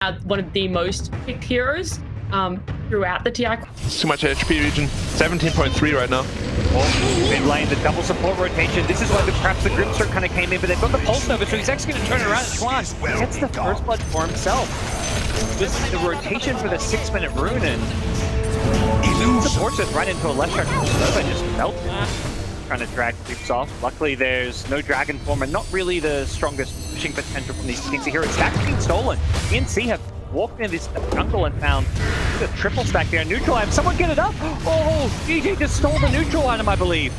one of the most picked heroes throughout the TI. It's too much HP region. 17.3 right now. Mid lane, the double support rotation. This is why perhaps the Grimstroke kind of came in, but they've got the Pulse Nova, so he's actually going to turn it around. Schwan gets the first blood for himself. This is the rotation for the 6-minute rune, and supports it right into a left track. Nova just felt it. Trying to drag creeps off. Luckily, there's no Dragon Form, and not really the strongest pushing potential from these TNC heroes. Stacks being stolen. TNC have walked into this jungle and found a triple stack there. Neutral item. Someone get it up! Oh, DJ just stole the neutral item, I believe.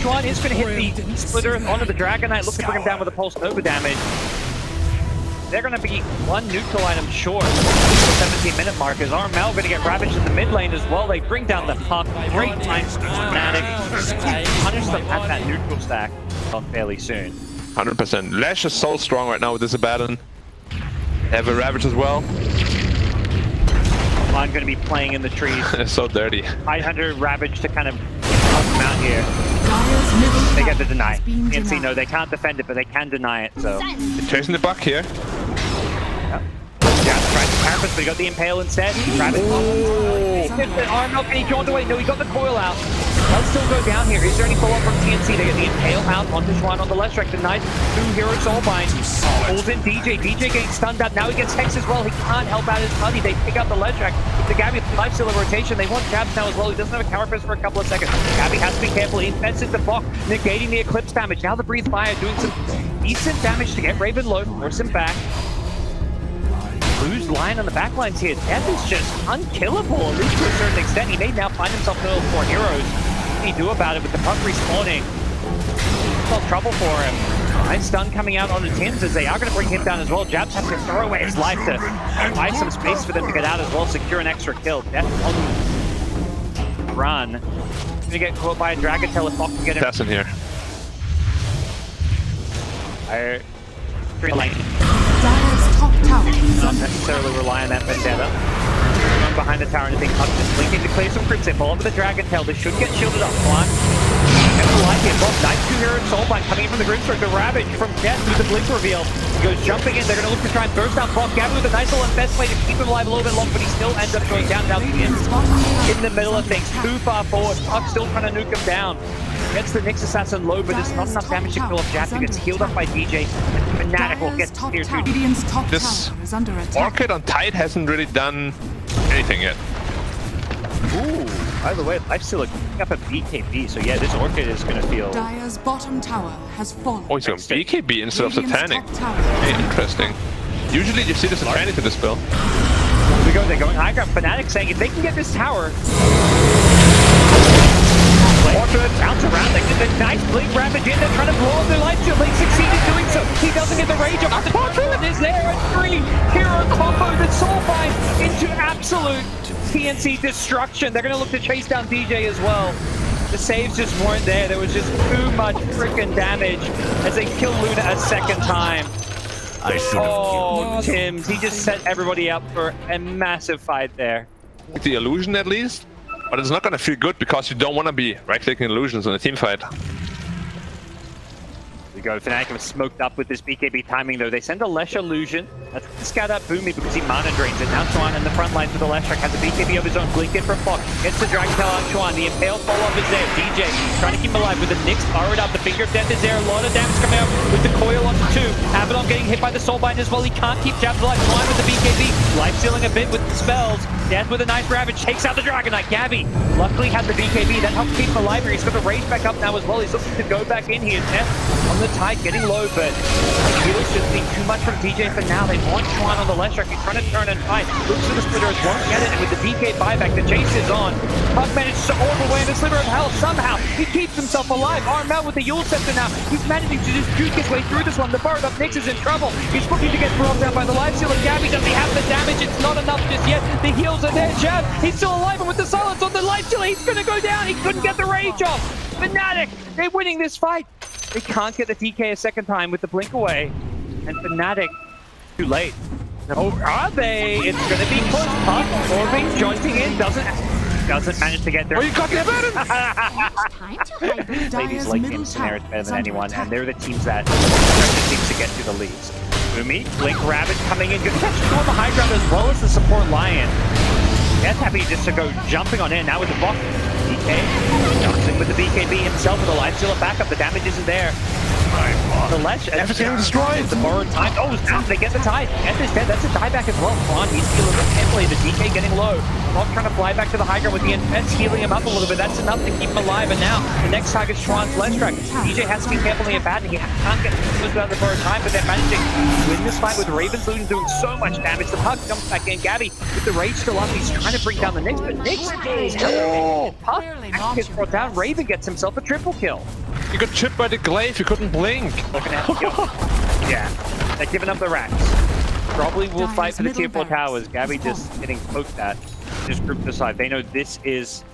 Schwan is going to hit the splitter onto the Dragon Knight. Look to bring him down with a Pulse Nova damage. They're going to be one neutral item short. The 17-minute mark is Armel going to get ravaged in the mid lane as well. They bring down the puck. Great time for FNATIC. Punish them at that neutral stack on fairly soon. 100%. Lash is so strong right now with this Abaddon. They have a Ravage as well. I'm going to be playing in the trees. It's so dirty. 500 Ravage to kind of help them out here. They get the deny. TNC, no, they can't defend it, but they can deny it, so. They're chasing the buck here. Yeah, trying to parapet, but he got the Impale instead. Rabbit. Armel, and he drawn away. No, he got the coil out. They'll still go down here. Is there any follow-up from TNC? They get the Impale out onto Schwan on the left track. The nice 2-hero Soulbind. Pulls in DJ. DJ getting stunned up. Now he gets Hex as well. He can't help out his buddy. They pick up the left track. With the Gabby lifesteal rotation, they want Jabs now as well. He doesn't have a counter press for a couple of seconds. Gabby has to be careful. He infests the block, negating the Eclipse damage. Now the Breathe Fire doing some decent damage to get Raven low, force him back. Blue's line on the back lines here. Death is just unkillable, at least to a certain extent. He may now find himself in the 4 heroes. What can he do about it with the puck respawning? It's all trouble for him. Nice stun coming out on the Tims as they are going to bring him down as well. Jabs has to throw away his life to buy some space for them to get out as well, secure an extra kill. Death on the run. Going to get caught by a Dragon Tail if Fox can get him. That's in here. Not necessarily rely on that vendetta. Run behind the tower and think up, just blinking to clear some creeps. They fall over the Dragon Tail. They should get shielded up. One. Never like it. Both nice 2-hero Soulbind coming in from the Grimstroke. The Ravage from Death through the Blink reveal. He goes jumping in. They're going to look to try and burst down Brock. Gavin with a nice little infest play to keep him alive a little bit long, but he still ends up going down. Now in the middle of things. Too far forward. Puck still trying to nuke him down. Gets the Nyx Assassin low, but it's not enough damage to kill off Jab. He gets healed up by DJ. FNATIC will get tier 2. This Orchid on Tide hasn't really done anything yet. Ooh, by the way, Lifestealer picking up a BKB, so yeah, this Orchid is going to feel... Dire's bottom tower has fallen. Oh, he's going BKB instead of Satanic. Hey, interesting. Usually you see the Satanic in this build. They're going high ground. FNATIC saying if they can get this tower... Orchid bounce around, they get the nice blink ravage in, they're trying to blow up their life shield, they succeed in doing so, he doesn't get the rage up, Orchid is there at 3, hero combo the Soulbind into absolute TNC destruction. They're going to look to chase down DJ as well. The saves just weren't there, there was just too much freaking damage as they kill Luna a second time. Oh, Tims, he just set everybody up for a massive fight there. The illusion at least. But it's not going to feel good because you don't want to be right-clicking illusions in a team fight. We go. FNATIC was smoked up with this BKB timing though. They send a Lesh illusion. That's to scout out Boomy because he mana drains it. Now Schwan in the front lines with the Lesh track has a BKB of his own. Blink in from Fox. Gets the Dragon Tail on Schwan. The Impale follow-up is there. DJ trying to keep him alive with the Nyx borrowed up. The Finger of Death is there. A lot of damage coming out with the coil onto 2. Abaddon getting hit by the Soulbind as well. He can't keep Jabs alive. Schwan with the BKB. Life stealing a bit with the spells. Death with a nice Ravage takes out the Dragon Knight. Gabby luckily had the BKB. That helps keep him alive here. He's got the rage back up now as well. He's looking to go back in here. Death on the Tide getting low, but the healers just being too much from DJ for now. They want Schwan on the left track. He's trying to turn and fight. Looks to the splitters, won't get it, and with the DK buyback, the chase is on. Puck manages to overwhelm the Sliver of Hell. Somehow, he keeps himself alive. Armel with the Yule Scepter now. He's managing to just juke his way through this one. The borrowed up Nyx is in trouble. He's looking to get brought down by the Lifestealer. Gabby doesn't have the damage. It's not enough just yet. The heals are there. Jab, he's still alive, and with the silence on the Lifestealer, he's going to go down. He couldn't get the rage off. FNATIC, they're winning this fight. They can't get the DK a second time with the blink away. And FNATIC, too late. Oh, are they? It's going to be close. Puck, Orbeez jointing in, doesn't manage to get there. Oh, you got the Ladies like him, Scenario better than anyone, and they're the teams that seems to get to the leads. Umi, Blink Rabbit coming in. Good catch on the high ground as well as the support Lion. That's happy just to go jumping on in. Now with the box. DK dancing with the BKB himself with a life steal backup. The damage isn't there. The Lesh Everything destroyed. The borrowed time. Oh, snap, they get the tide. And is dead. That's a dieback as well. Quan, he's healing a bit carefully. The DK getting low. Bob trying to fly back to the high ground with the intense healing him up a little bit. That's enough to keep him alive. And now the next target's Schwann's Lesh track. DJ has to be careful in bad, and he can't get close without the borrowed time, but they're managing to win this fight with Raven's Luton doing so much damage. The puck jumps back in. Gabby with the rage still up. He's trying to bring down the Knicks, but Knicks is puck gets brought down. Raven gets himself a triple kill. You got chipped by the glaive, you couldn't blink. Yeah, they're giving up the racks. Probably will fight for the tier 4 towers. Gabby just getting poked at. Just grouped aside. They know this is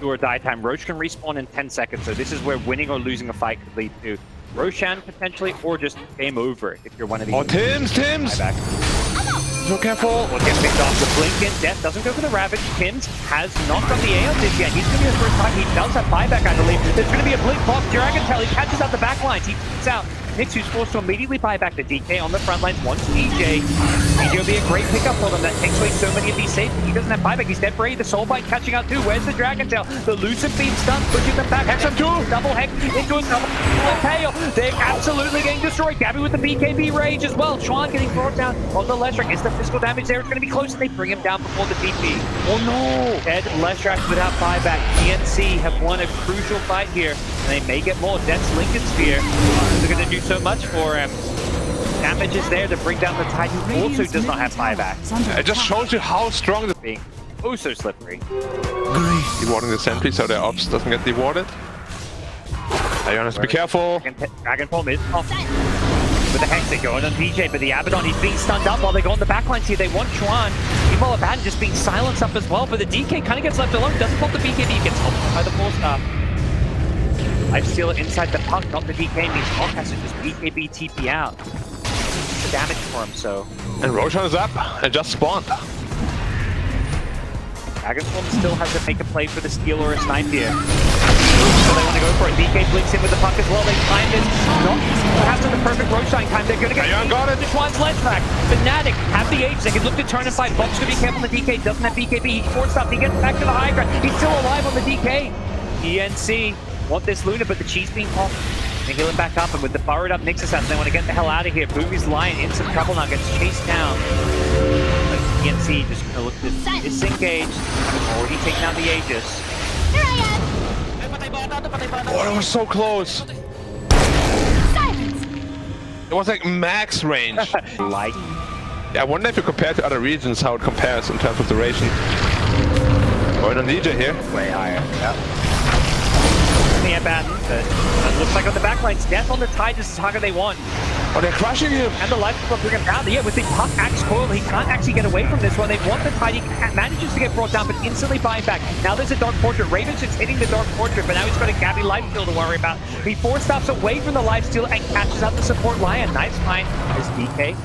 do or die time. Roche can respawn in 10 seconds, so this is where winning or losing a fight could lead to Roshan potentially, or just game over if you're one of these. Oh, Tim's! So careful. Will get picked off. The blink in. Death doesn't go for the Ravage. Tim's has not got the A on this yet. He's going to be the first time. He does have buyback, I believe. There's going to be a blink pop. Dragon Tail. He catches out the back lines. He picks out Nix, who's forced to immediately buy back the DK on the front lines. Once DJ. DJ will be a great pickup for them. That takes away so many of these saves. He doesn't have buyback. He's dead for 8. The Soul Bite catching out too. Where's the Dragon Tail? The Lucid Beam stun, pushing them back. Hex him too. Double hex into a double tail. They're absolutely getting destroyed. Gabby with the BKB rage as well. Schwann getting brought down on the Leshrac. Is the physical damage there? It's going to be close, and they bring him down before the TP. Oh no! Dead Leshrac without buyback. TNC have won a crucial fight here, and they may get more. Death's Lincoln Sphere. They're going to do so much for him. Damage is there to bring down the Tide, who also does not have buyback. It just shows you how strong the Being oh so slippery. Dewarding the sentry so their ops doesn't get dewarded. Ionis, be careful. Dragon Form is off. With the Hex, they're going on DJ, but the Abaddon, he's being stunned up while they go on the backlines here. They want Schwann. Meanwhile, Abaddon just being silenced up as well, but the DK kind of gets left alone. Doesn't pop the BKB, gets helped by the 4-star. Lifestealer inside the puck, not the DK, means Hawk has to just BKB TP out. The damage for him, so. And Roshan is up and just spawned. Dragonstorm still has to make a play for the steal or a snipe here. So they want to go for it. DK blinks in with the puck as well. They find it. Not perhaps in the perfect Roshan time. They're going to get got it. Schwann's ledge back. FNATIC have the age. They can look to turn and fight. Bob's going to be careful. The DK doesn't have BKB. He's forced up. He gets back to the high ground. He's still alive on the DK. TNC want this Luna, but the cheese being popped. They heal him back up, and with the burrowed up Nixus out, they want to get the hell out of here. Boomy's Lion in some trouble now, gets chased down. But TNC just going to look to disengage. Already taken out the Aegis. Here I am! Oh, that was so close. Silence! It was like max range. Like, Yeah, I wonder if you compare to other regions how it compares in terms of duration. Going on DJ here. way higher. Yep. Yeah, bad. But looks like on the backlines, Death on the Tide is the target they want. Oh, they're crushing him. And the life will bring him down. Yeah, with the puck axe coil, he can't actually get away from this one. They want the Tide. He manages to get brought down, but instantly buying back. Now there's a Dark Portrait. Raven's just hitting the Dark Portrait, but now he's got a Gabby lifesteal to worry about. He 4-stops away from the lifesteal and catches out the support Lion. Nice find. There's DK.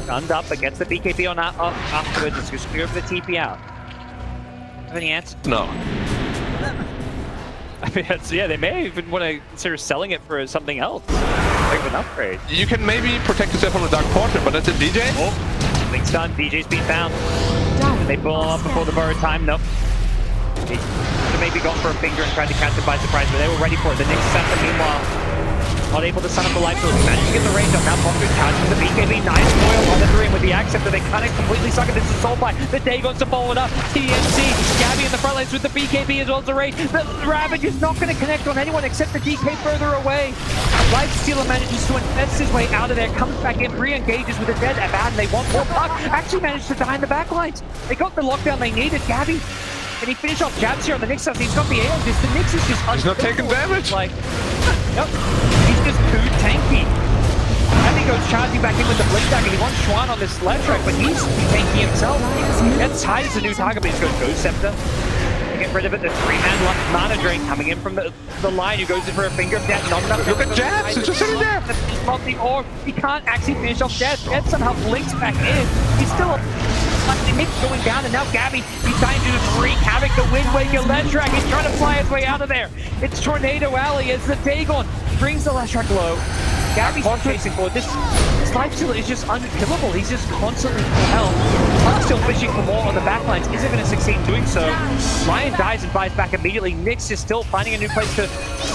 Stunned up, but gets the BKB on afterwards. It's going to clear over the TP out. Have any answers? No. I mean, yeah, they may even want to consider selling it for something else. Like an upgrade. You can maybe protect yourself from the Dark Portrait, but that's it, DJ? Oh, Link's done. DJ's been found. They pull up before the borrowed time. Nope. They could have maybe gone for a finger and tried to catch him by surprise, but they were ready for it. The Knicks center, meanwhile, not able to sun up the life field. He managed to get the range up. Now Popper charges the BKB. Nice foil on the 3 with the Acceptor. They kind of completely suck it. This is Soul Bite. The Dagon's to follow it up. TNC. Gabby in the front lines with the BKB as well as the Rage. The Ravage is not going to connect on anyone except the DK further away. Lifestealer manages to infest his way out of there. Comes back in. Re-engages with the dead Abaddon. They want more puck. Actually managed to die in the back lines. They got the lockdown they needed. Gabby. And he finished off jabs here on the Knicks side. He's got the Aeon Disc. The Knicks is just He's not taking damage. Like, nope. He's just too tanky. And he goes charging back in with the Blink Dagger. He wants Schwann on this left track, but he's tanky himself. That's Tide is a new target, but he's got Ghost Scepter. Get rid of it. The 3-man mana drain coming in from the line who goes in for a finger of death. Not enough. Look at Jabs. He's just sitting there. He's not the orb. He can't actually finish off Death. Death somehow blinks back in. He's still the Knicks going down, and now Gabby, he's trying to just wreak havoc. The Wind Waker Leshrac, he's trying to fly his way out of there. It's Tornado Alley as the Dagon brings the Leshrac low. Gabby's chasing forward. This life stealer is just unkillable. He's just constantly full health. Hunt's still fishing for more on the backlines. Isn't going to succeed in doing so. Lion dies and buys back immediately. Nyx is still finding a new place to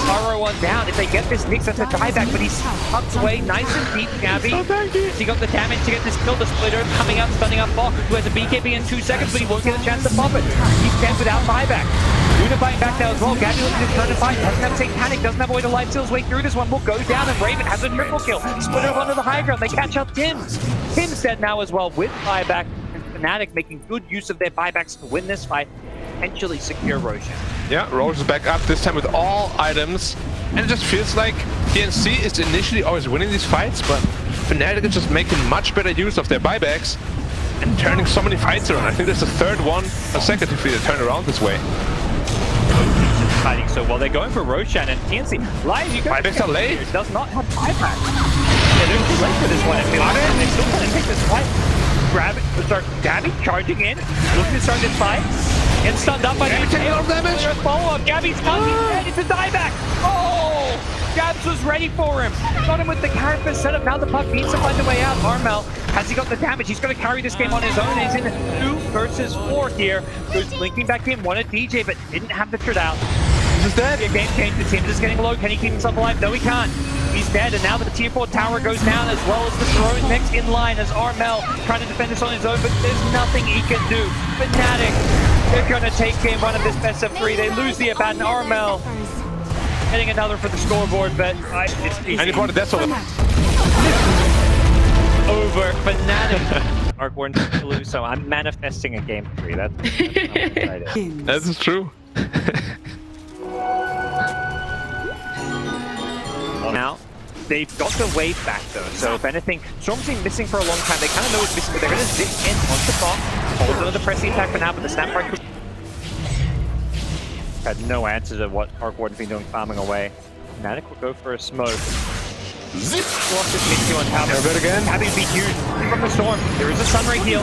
burrow one down. If they get this, Nyx has to die back, but he's tucked away nice and deep. Gabby, he got the damage to get this kill. The splitter coming up, stunning up Fox, who has a BKB in 2 seconds, but he won't get a chance to pop it. He's dead without buyback. Luna fighting back now as well. Gabby looking to turn and fight. Doesn't have Satanic, doesn't have a way to life steal his way through this one. Will go down and Raven has a triple kill. Splitter onto the high ground. They catch up Tim's. Tim's dead now as well with buyback. And FNATIC making good use of their buybacks to win this fight. Potentially secure Roshan. Yeah, Rose is back up this time with all items. And it just feels like TNC is initially always winning these fights, but FNATIC is just making much better use of their buybacks and turning so many fights around. I think that's the third one consecutively to turn around this way. Fighting so well. They're going for Roshan and TNC. Lion, you guys buybacks are late. Does not have buyback. Yeah, they're too late for this one. They're still trying to take this fight. Gabby charging in, looking to start this fight. Gets stunned up by Gabby taking a lot of damage. Follow-up. Gabby's coming. He's ready to die back. Oh! Gabs was ready for him. Got him with the character set up. Now the puck needs to find a way out. Armel, has he got the damage? He's going to carry this game on his own. He's in 2 versus 4 here. Goes linking back in. Wanted DJ, but didn't have the trade out. He's dead. The game changed. The team is getting low. Can he keep himself alive? No, he can't. He's dead, and now the tier 4 tower goes down, as well as the throne next in line as Armel trying to defend this on his own, but there's nothing he can do. FNATIC, they're going to take game 1 of this best of 3. They lose the at-bat, and Armel getting another for the scoreboard, but it's easy. And he brought a death over. Over FNATIC. Arc Warren to lose, so I'm manifesting a game 3. That's how excited. That's true. Now, they've got the wave back though, so if anything, Storm's been missing for a long time. They kind of know it's missing, but they're going to zip in onto bot, hold another pressing attack for now, but the snapback had no answer to what Arc Warden's been doing, farming away. FNATIC will go for a smoke. Zip! Lost his mid on top. Gabby be huge from the storm. There is a sunray heal.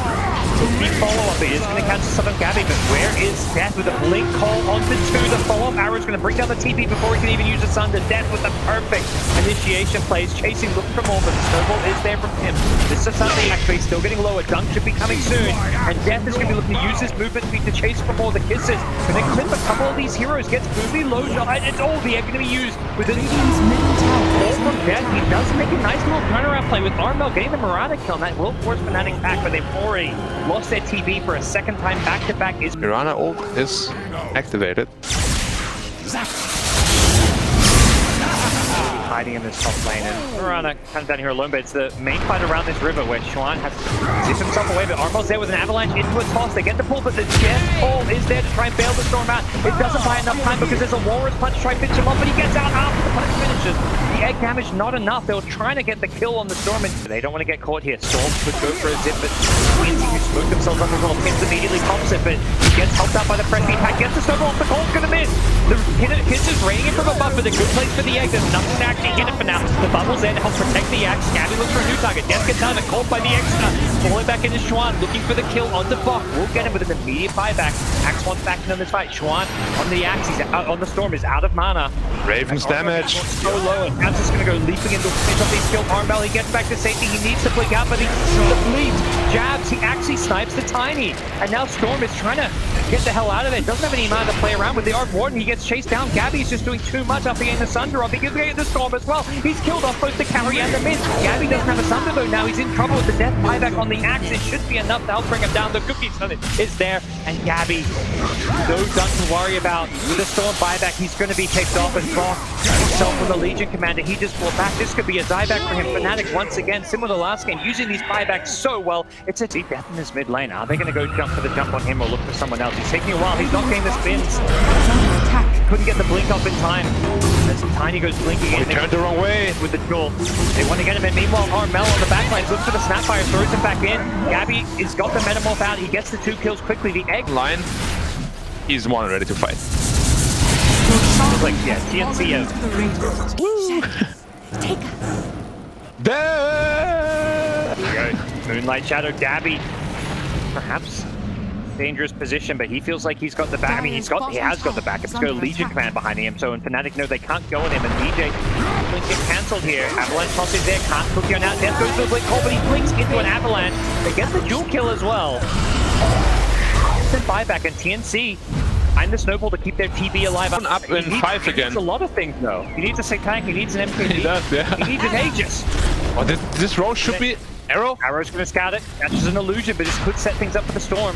Deep follow-up. It is going to catch some of Gabby, but where is Death with a blink call onto 2? The follow-up arrow is going to bring down the TP before he can even use the sun. To Death with the perfect initiation plays, chasing, looking for more, but the snowball is there from him. This is a Sunday actually still getting lower. Dunk should be coming soon, and Death is going to be looking to use his movement speed to chase for more. The kisses going to clip a couple of these heroes. Gets Boomy low shot, and it's all the egg going to be used with the all from Death. He does make a nice little turnaround play with Armel getting the Mirana kill, and that will force FNATIC back, but they've already lost their TB for a second time back-to-back. Is Mirana ult is activated. hiding in this top lane, and Mirana comes down here alone, but it's the main fight around this river where Xuan has to zip himself away, but Armel's there with an avalanche into a toss. They get the pull, but the Jet pull is there to try and bail the storm out. It doesn't buy enough time because there's a Walrus punch to try and finish him off, but he gets out after the punch finishes. The egg damage not enough. They were trying to get the kill on the storm, and they don't want to get caught here. Storm could go for a zip, but Twins who smoke themselves up as well. Pins immediately pops it, but he gets helped out by the pressing attack. Gets the snowball off the Cold's gonna miss. The Kiss is raining in from above, but a good place for the egg. There's nothing to actually hit it for now. The bubble's there to help protect the axe. Gabby looks for a new target. Death gets out of it, caught by the extra. Falling back into Xuan, looking for the kill on the Bok. Will get him with an immediate buyback. Axe wants back in this fight. Xuan on the axe, he's out on the storm, is out of mana. Raven's damage. So low, and Abs is going to go leaping into finish off these kill. Armel, he gets back to safety. He needs to blink out, but he bleeds. Jabs, he actually snipes the Tiny. And now Storm is trying to get the hell out of it. Doesn't have any mana to play around with the Arc Warden. He gets chased down. Gabby's just doing too much after getting the Sunder off. He gets getting the Storm as well. He's killed off both the carry and the mid. Gabby doesn't have a Sunder though. Now he's in trouble with the death buyback on the axe. It should be enough to help bring him down. The Cookie Summit is there, and Gabby, no done to worry about. With the Storm buyback, he's going to be picked off and Bok himself with the Legion Commander. He just fought back. This could be a dieback for him. FNATIC once again, similar to last game, using these buybacks so well. It's a deep death in this mid lane. Are they going to go jump for the jump on him or look for someone else? He's taking a while. He's not getting the spins. Couldn't get the blink off in time. As Tiny goes blinking in. He turned the wrong way. With the duel. They want to get him in. Meanwhile, Armel on the backline looks for the Snapfire, throws him back in. Gabby has got the Metamorph out. He gets the 2 kills quickly. The egg Line. He's one ready to fight. is like, yeah, TNC out. Woo! Take There we go. Moonlight Shadow, Gabby. Perhaps dangerous position, but he feels like he's got the back. I mean, he has got the backup. He's got a Legion command behind him, so and FNATIC know they can't go on him, and DJ Blink get cancelled here. Avalanche toss is there, can't cook you out. Death goes to the Blink call, but he blinks into an Avalanche. They get the dual kill as well. Then buyback, and TNC find the snowball to keep their TB alive. Up in 5 again. He needs a lot of things, though. He needs a sick tank, he needs an MKB. He does, yeah. He needs an Aegis. Oh, this roll should be Arrow. Arrow's gonna scout it. That's just an illusion, but this could set things up for the storm.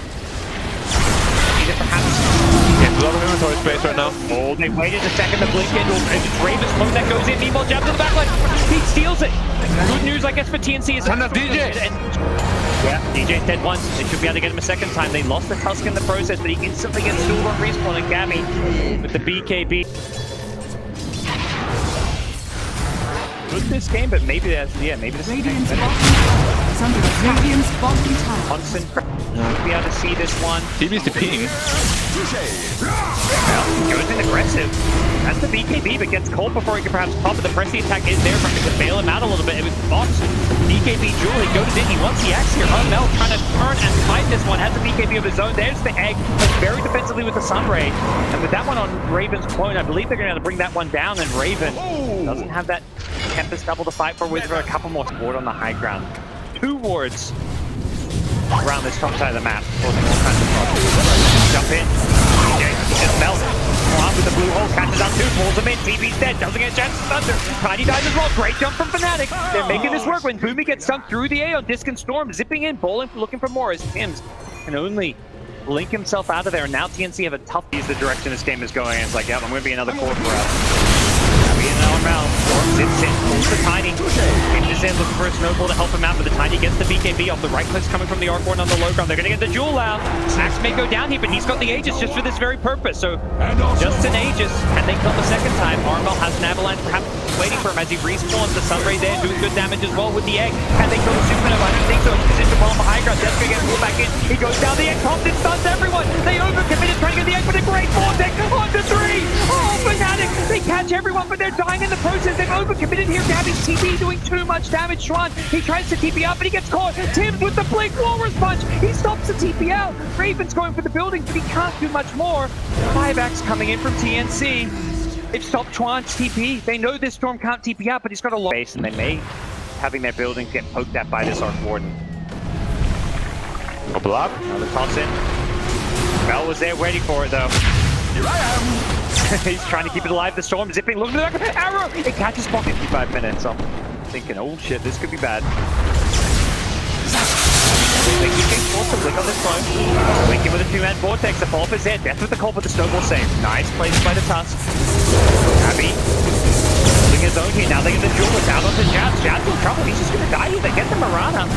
Either perhaps. Yeah, a lot of inventory space right now. Oh, they waited a second to blink in. And it's Raven's smoke that goes in. Meanwhile, jab to the backline. He steals it. Good news, I guess, for TNC is Turn up DJ. Yeah, DJ's dead once. They should be able to get him a second time. They lost the Tusk in the process, but he instantly gets stalled on respawn, and Gabby with the BKB. Good this game, but maybe that's, maybe this Radiant's is bottom tower is under attack. Radiant's bottom tower. constant. Should be able to see this one. TB's DPing. Well, goes in aggressive. That's the BKB, but gets cold before he can perhaps pop it. The pressing attack is there for him to bail him out a little bit. It was Fox. BKB Jewel, he goes in, he wants the axe here. Mel trying to turn and fight this one. Has the BKB of his own. There's the egg. It's very defensively with the Sunray. And with that one on Raven's clone, I believe they're going to have to bring that one down. And Raven doesn't have that Tempest double to fight for with a couple more. Ward on the high ground. 2 wards around this top side of the map, causing all kinds of problems. Jump in. Just Mel. One with the blue hole, catches out 2, pulls him in. TB's dead, doesn't get a chance to thunder. Tiny dies as well. Great jump from FNATIC. They're making this work when Boomy gets sunk through the A on Disc and Storm, zipping in, bowling, looking for more as Tims can only blink himself out of there. And now TNC have a tough use the direction this game is going. And it's like, yeah, I'm going to be another core for us. Be in our mouth. Storm zips in, pulls the Tiny. Hinges in, looking for a snowball to help him out, but the Tiny gets the BKB off the right cliffs coming from the Arc-Born on the low ground. They're going to get the Jewel out. Axe may go down here, but he's got the Aegis just for this very purpose. So, just an Aegis. Can they kill the second time? Armel has an Avalanche perhaps waiting for him as he respawns. The Sunray there doing good damage as well with the egg. Can they kill the Supernova? I don't think so. He's positioned well on the high ground. Death's going to get pulled back in. He goes down the egg. Thompson stuns everyone. They overcommitted trying to get the egg, but a great vortex on the 3. Oh, FNATIC. They catch everyone, but they're dying in the process. They've overcommitted here. Gabby's TP doing too much damage. Schwan, he tries to TP out, but he gets caught. Tims with the Blink Walrus Punch. He stops the TP out. Raven's going for the building, but he can't do much more. Buybacks coming in from TNC. They've stopped Chuan's TP. They know this Storm can't TP out, but he's got a lot of base, and they may having their buildings get poked at by this Arc-Warden. Couple up. Another toss in. Bell was there waiting for it, though. Here I am. He's trying to keep it alive. The Storm zipping. Look at the arrow. It catches pocket. 55 minutes. I'm thinking, oh shit, this could be bad. They keep forced to blink on this clone. Blinking with a 2-man vortex. The follow-up is there. Death with the call, but the snowball save. Nice place by the Tusk. Abby holding his own here. Now they get the Jewel. It's out onto Jazz. Jazz in trouble. He's just going to die here. They get the Marana.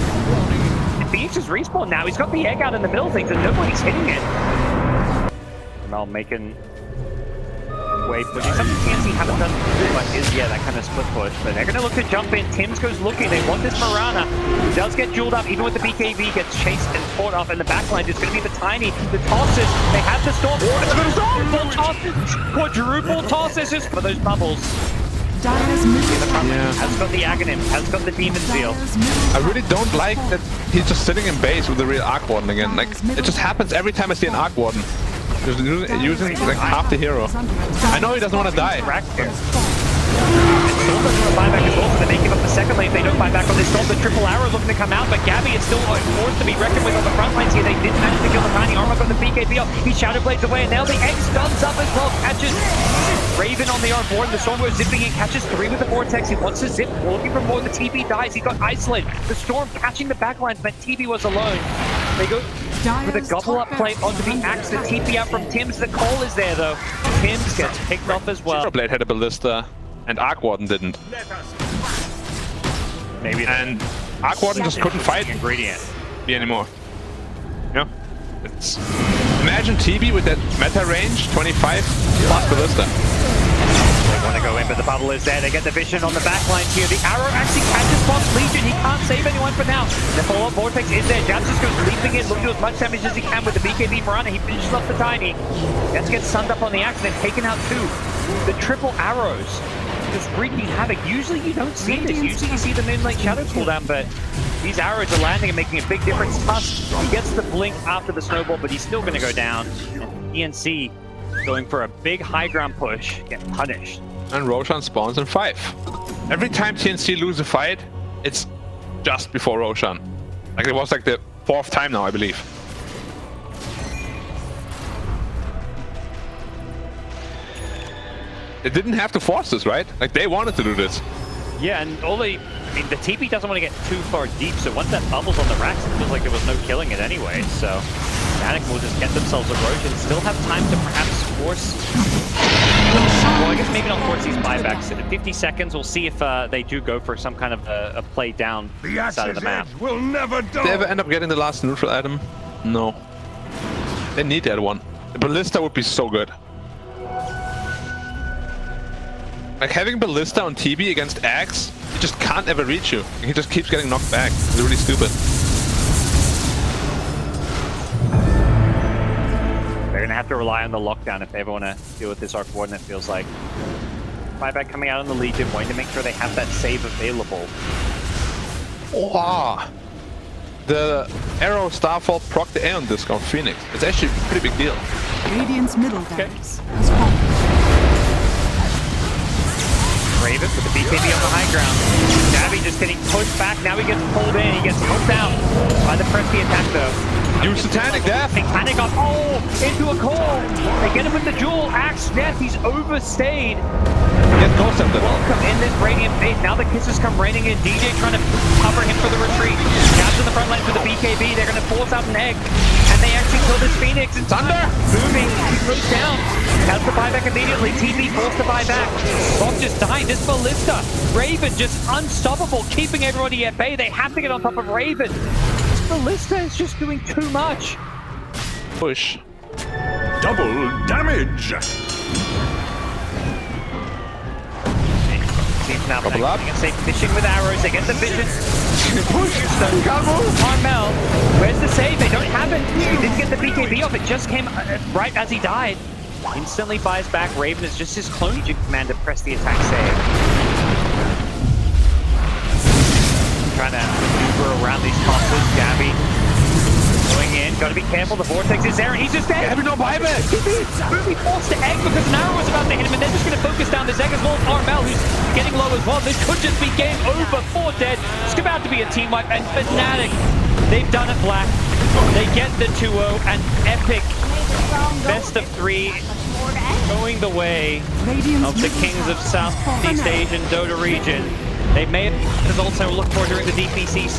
Phoenix is respawn now. He's got the egg out in the middle of things, and nobody's hitting it. Mel making way pushing. Something TNC haven't done but is that kind of split push. But they're going to look to jump in. Tims goes looking. They want this Marana. He does get jeweled up, even with the BKB. Gets chased and fought off in the backline. It's going to be the Tiny. The tosses. They have the Storm. Quadruple tosses. Quadruple tosses just for those bubbles. Dyer's middle Has got the Aghanim. Has got the Demon Seal. I really don't like that he's just sitting in base with the real Arc-Warden again. Like, it just happens every time I see an Arc-Warden. Just using like half the hero. I know he doesn't want to die. Storm doesn't want to buy back as well, so they may give up the second lane if they don't buy back on this Storm. The triple arrow looking to come out, but Gabby is still forced to be reckoned with on the front lines here. They didn't manage to kill the Tiny. Armor got the BKB up. He Shadow Blades away, and now the egg stuns up as well. Catches Raven on the Arc-Born. The Storm goes zipping in, catches 3 with the Vortex. He wants to zip, looking for more. The TB dies. He got Iceland. The Storm catching the backlines, but TB was alone. They go with a gobble-up play onto the Axe. The TP out from Tims. The call is there, though. Tims gets picked off as well. Blade had a Ballista, and Arc-Warden didn't. Maybe. And Arc-Warden just couldn't fight ingredient anymore. You know? It's... Imagine TB with that meta range, 25 plus Ballista. They want to go in, but the bubble is there. They get the vision on the backline here. The arrow actually catches Fox Legion. He can't save anyone for now. The follow-up Vortex is there. Jabs just goes leaping in, looking to do as much damage as he can with the BKB Marana. He finishes off the Tiny. Gets sunned up on the Axe and then taken out 2. The triple arrows just wreaking havoc. Usually you don't see this. Usually you see the Moonlight Shadow cooldown, but These arrows are landing and making a big difference. Tusk, he gets the blink after the snowball, but he's still going to go down. And TNC going for a big high ground push, get punished. And Roshan spawns in 5. Every time TNC lose a fight, it's just before Roshan. Like it was like the 4th time now, I believe. They didn't have to force this, right? Like they wanted to do this. Yeah, and I mean, the TP doesn't want to get too far deep, so once that bubble's on the racks, it feels like there was no killing it anyway, so FNATIC will just get themselves a roach and still have time to perhaps force... Well, I guess maybe not force these buybacks. In 50 seconds, we'll see if they do go for some kind of a play down the side of the map. Will never Did they ever end up getting the last neutral item? No. They need that one. The Ballista would be so good. Like having Ballista on TB against Axe, he just can't ever reach you. He just keeps getting knocked back. It's really stupid. They're gonna have to rely on the lockdown if they ever want to deal with this arc warden, it feels like. Buyback coming out on the Legion, wanting to make sure they have that save available. Wow. The Arrow Starfall proc the Aeon disc on Phoenix. It's actually a pretty big deal. Radiant's middle barracks has fallen. Raven with the BKB on the high ground. Navi just getting pushed back. Now he gets pulled in. He gets knocked down by the Presby attack though. Use Satanic Death. Satanic up. Oh, into a call. They get him with the duel. Axe death. He's overstayed. Get close up there. Welcome in this Radiant Fate. Now the kisses come raining in. DJ trying to cover him for the retreat. Gaps in the front line for the BKB. They're going to force out an egg. And they actually kill this Phoenix. It's Thunder. Booming. He goes down. Has the buyback immediately. TP forced to buy back. Bob just died. This Ballista. Raven just unstoppable. Keeping everybody at bay. They have to get on top of Raven. This Ballista is just doing too much. Push. double damage. Teams now Couple up. playing a safe fishing with arrows. They get the vision. Push the couple. Carmel. Where's the save? They don't have it. He didn't get the BKB off. It just came right as he died. Instantly buys back. Raven is just his clone. You command to press the attack save. Trying to maneuver around these tosses. Gabby going in. Got to be careful. The vortex is there, and he's just dead. Gabby, no buyback. Ruby forced to egg because an arrow was about to hit him, and they're just going to focus down this egg as well as Armel, who's getting low as well. This could just be game over for Dead. It's about to be a team wipe, and FNATIC, they've done it black. They get the 2-0, and epic best of 3 going the way of the Kings of Southeast Asian Dota region. They may have results I will look for during the DPCC.